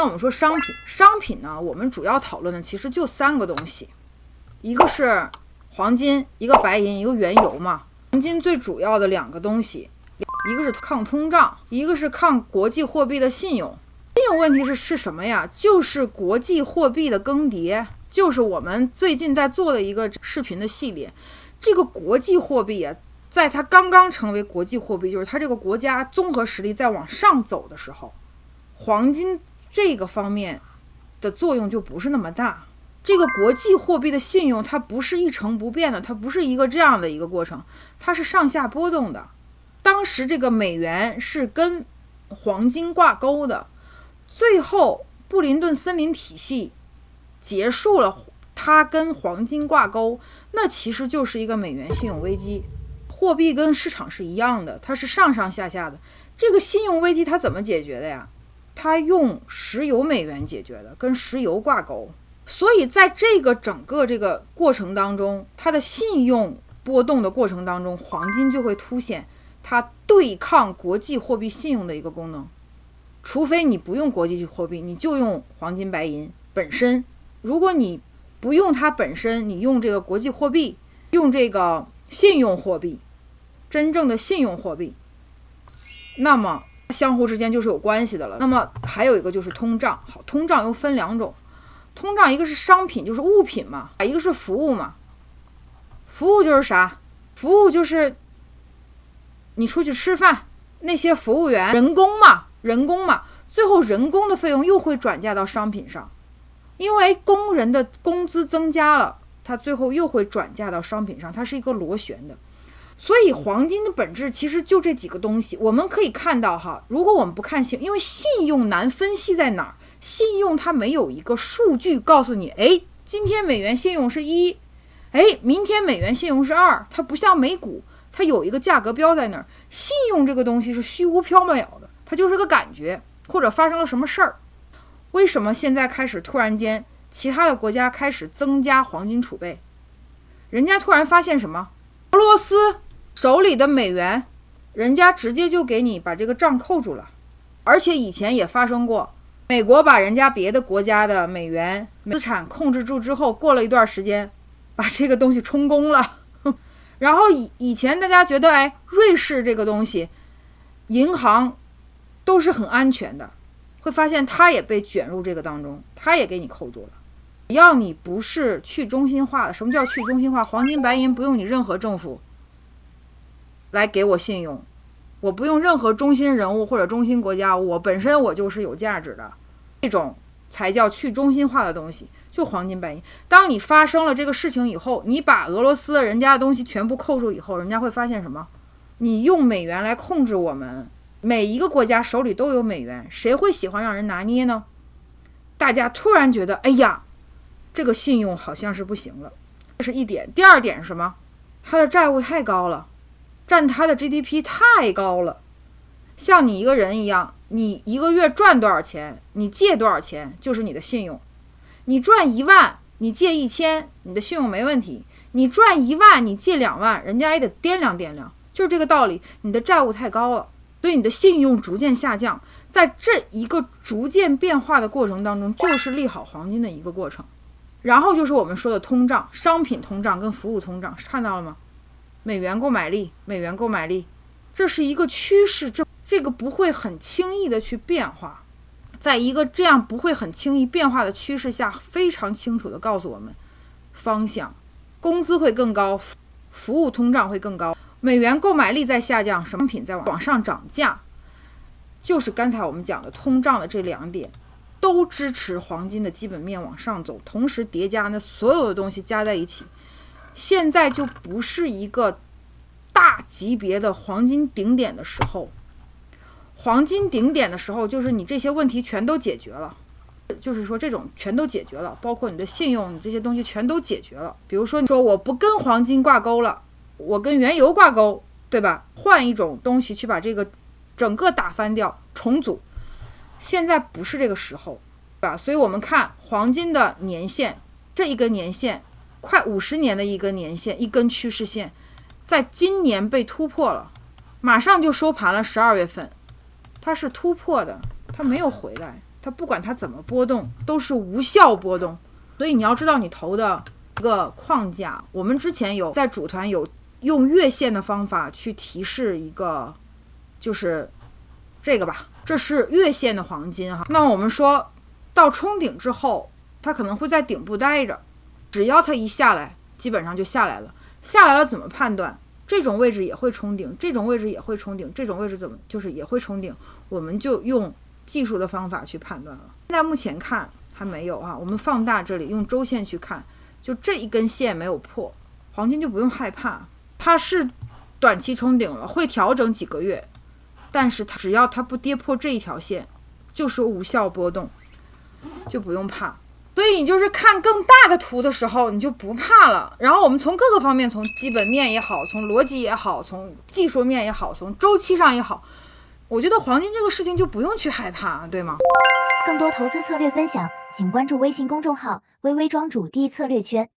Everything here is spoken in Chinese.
那我们说商品，商品呢，我们主要讨论的其实就3个东西，一个是黄金，一个白银，一个原油嘛。黄金最主要的2个东西，一个是抗通胀，一个是抗国际货币的信用。信用问题是什么呀？就是国际货币的更迭，就是我们最近在做的一个视频的系列。这个国际货币啊，在它刚刚成为国际货币，就是它这个国家综合实力在往上走的时候，黄金这个方面的作用就不是那么大。这个国际货币的信用它不是一成不变的，它不是一个这样的一个过程，它是上下波动的。当时这个美元是跟黄金挂钩的，最后布林顿森林体系结束了它跟黄金挂钩，那其实就是一个美元信用危机。货币跟市场是一样的，它是上上下下的。这个信用危机它怎么解决的呀？它用石油美元解决的，跟石油挂钩。所以在这个整个这个过程当中，它的信用波动的过程当中，黄金就会凸显它对抗国际货币信用的一个功能。除非你不用国际货币，你就用黄金白银本身。如果你不用它本身，你用这个国际货币，用这个信用货币，真正的信用货币，那么相互之间就是有关系的了。那么还有一个就是通胀。好，通胀又分2种。通胀一个是商品，就是物品嘛，一个是服务嘛。服务就是啥？服务就是你出去吃饭，那些服务员人工嘛，最后人工的费用又会转嫁到商品上，因为工人的工资增加了，它最后又会转嫁到商品上，它是一个螺旋的。所以黄金的本质其实就这几个东西。我们可以看到哈，如果我们不看信用，因为信用难分析在哪儿？信用它没有一个数据告诉你，今天美元信用是1，明天美元信用是2，它不像美股，它有一个价格标在那儿。信用这个东西是虚无缥缈的，它就是个感觉，或者发生了什么事儿。为什么现在开始突然间其他的国家开始增加黄金储备？人家突然发现什么？俄罗斯手里的美元，人家直接就给你把这个账扣住了。而且以前也发生过，美国把人家别的国家的美元资产控制住之后，过了一段时间把这个东西充公了。然后以前大家觉得瑞士这个东西银行都是很安全的，会发现它也被卷入这个当中，它也给你扣住了。只要你不是去中心化的。什么叫去中心化？黄金白银不用你任何政府来给我信用，我不用任何中心人物或者中心国家，我本身我就是有价值的，这种才叫去中心化的东西，就黄金白银。当你发生了这个事情以后，你把俄罗斯人家的东西全部扣住以后，人家会发现什么？你用美元来控制我们，每一个国家手里都有美元，谁会喜欢让人拿捏呢？大家突然觉得这个信用好像是不行了，这是一点。第二点是什么？他的债务太高了，占他的 GDP 太高了。像你一个人一样，你一个月赚多少钱，你借多少钱就是你的信用。你赚1万，你借1000，你的信用没问题。你赚1万，你借2万，人家也得掂量掂量，就是这个道理。你的债务太高了，所以你的信用逐渐下降。在这一个逐渐变化的过程当中，就是利好黄金的一个过程。然后就是我们说的通胀，商品通胀跟服务通胀，看到了吗？美元购买力，这是一个趋势，这个不会很轻易的去变化。在一个这样不会很轻易变化的趋势下，非常清楚的告诉我们方向，工资会更高，服务通胀会更高，美元购买力在下降，商品在往上涨价，就是刚才我们讲的通胀的这2点都支持黄金的基本面往上走，同时叠加呢所有的东西加在一起，现在就不是一个大级别的黄金顶点的时候。黄金顶点的时候，就是你这些问题全都解决了，就是说这种全都解决了，包括你的信用，你这些东西全都解决了。比如说你说我不跟黄金挂钩了，我跟原油挂钩，对吧？换一种东西去把这个整个打翻掉，重组。现在不是这个时候，对吧？所以我们看黄金的年线，这一根年线快50年的一根年线，一根趋势线，在今年被突破了，马上就收盘了。12月份它是突破的，它没有回来，它不管它怎么波动都是无效波动。所以你要知道你投的一个框架。我们之前有在组团有用月线的方法去提示一个，就是这个吧，这是月线的黄金哈。那我们说到冲顶之后，它可能会在顶部待着，只要它一下来，基本上就下来了。下来了怎么判断？这种位置也会冲顶，这种位置也会冲顶，这种位置怎么就是也会冲顶？我们就用技术的方法去判断了。现在目前看还没有啊，我们放大这里用周线去看，就这一根线没有破，黄金就不用害怕，它是短期冲顶了，会调整几个月，但是只要它不跌破这一条线，就是无效波动，就不用怕。所以你就是看更大的图的时候，你就不怕了。然后我们从各个方面，从基本面也好，从逻辑也好，从技术面也好，从周期上也好，我觉得黄金这个事情就不用去害怕，对吗？更多投资策略分享，请关注微信公众号“微微庄主第一策略圈”。